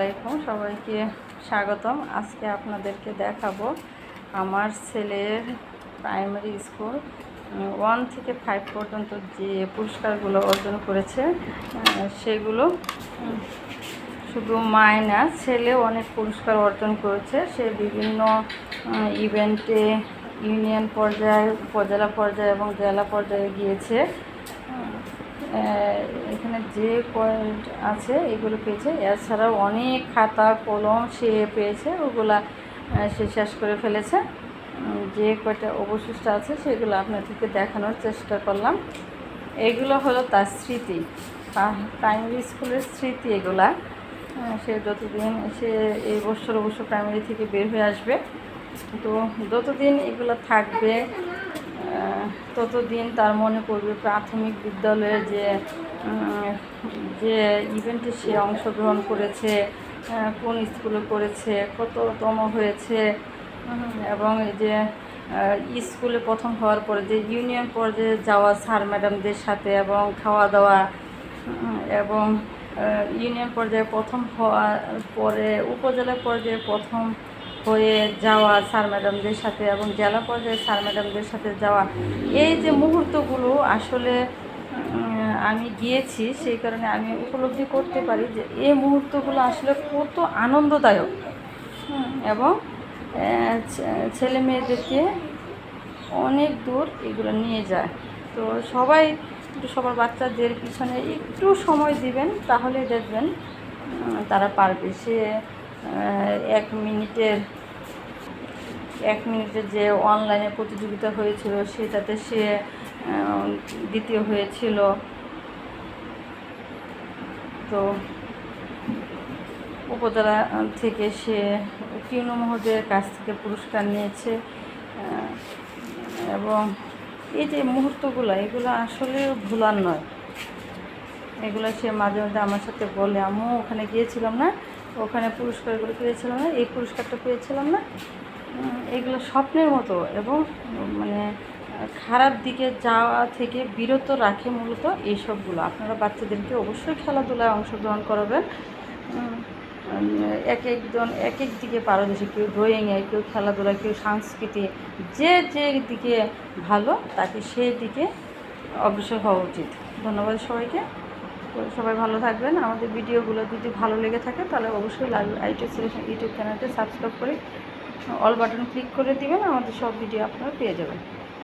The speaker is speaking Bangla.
আলাইকুম, সবাইকে স্বাগতম। আজকে আপনাদেরকে দেখাবো আমার ছেলের প্রাইমারি স্কুল 1 থেকে 5 পর্যন্ত যে পুরস্কারগুলো অর্জন করেছে সেগুলো। শুধু মায় না, ছেলে অনেক পুরস্কার অর্জন করেছে। সে বিভিন্ন ইভেন্টে ইউনিয়ন পর্যায়ে, উপজেলা পর্যায়ে এবং জেলা পর্যায়ে গিয়েছে। এখানে যে পয়েন্ট আছে এগুলো পেয়েছে। এছাড়াও অনেক খাতা কলম সে পেয়েছে, ওগুলা সে শেষ করে ফেলেছে। যে কয়টা অবশিষ্ট আছে সেগুলো আপনাদেরকে দেখানোর চেষ্টা করলাম। এগুলো হলো তার স্মৃতি, প্রাইমারি স্কুলের স্মৃতি এগুলা। সে যতদিন সে এই বছর অবশ্য প্রাইমারি থেকে বের হয়ে আসবে, তো যতদিন এগুলো থাকবে ততদিন তার মনে পড়বে প্রাথমিক বিদ্যালয়ে যে ইভেন্টে সে অংশগ্রহণ করেছে, কোন স্কুলে করেছে, কততম হয়েছে, এবং এই যে স্কুলে প্রথম হওয়ার পরে যে ইউনিয়ন পর্যায়ে যাওয়া স্যার ম্যাডামদের সাথে এবং খাওয়া দাওয়া, এবং ইউনিয়ন পর্যায়ে প্রথম হওয়ার পরে উপজেলা পর্যায়ে প্রথম হয়ে যাওয়া স্যার ম্যাডামদের সাথে এবং জেলা পর্যায়ে স্যার ম্যাডামদের সাথে যাওয়া, এই যে মুহূর্তগুলো আসলে আমি গিয়েছি, সেই কারণে আমি উপলব্ধি করতে পারি যে এই মুহূর্তগুলো আসলে কত আনন্দদায়ক এবং ছেলে মেয়েদেরকে অনেক দূর এগুলো নিয়ে যায়। তো সবাই একটু সবার বাচ্চাদের পিছনে একটু সময় দিবেন, তাহলে দেখবেন তারা পারবে। সে 1 মিনিটের যে অনলাইনে প্রতিযোগিতা হয়েছিল সেটাতে সে দ্বিতীয় হয়েছিল। তো উপজেলা থেকে সে কিউনু মহোদয়ের কাছ থেকে পুরস্কার নিয়েছে। এবং এই যে মুহূর্তগুলো, এগুলো আসলে ভোলার নয়। এগুলো সে মাঝে মাঝে আমার সাথে বলে, আম্মু ওখানে গিয়েছিলাম না, ওখানে পুরস্কারগুলো পেয়েছিলাম না, এই পুরস্কারটা পেয়েছিলাম না। এগুলো স্বপ্নের মতো এবং মানে খারাপ দিকে যাওয়া থেকে বিরত রাখে মূলত এইসবগুলো। আপনারা বাচ্চাদেরকে অবশ্যই খেলাধুলায় অংশগ্রহণ করাবেন। এক একজন এক এক দিকে পারদর্শী, কেউ ড্রয়িংয়ে, কেউ খেলাধুলা, কেউ সংস্কৃতি, যে দিকে ভালো তাকে সেই দিকে অগ্রসর হওয়া উচিত। ধন্যবাদ সবাইকে। সবাই ভালো থাকবেন। আমাদের ভিডিওগুলো যদি ভালো লেগে থাকে তাহলে অবশ্যই লাইভ আইটিএস সলিউশন ইউটিউব চ্যানেলটি সাবস্ক্রাইব করে অল বাটন ক্লিক করে দিবেন, আমাদের সব ভিডিও আপনারা পেয়ে যাবেন।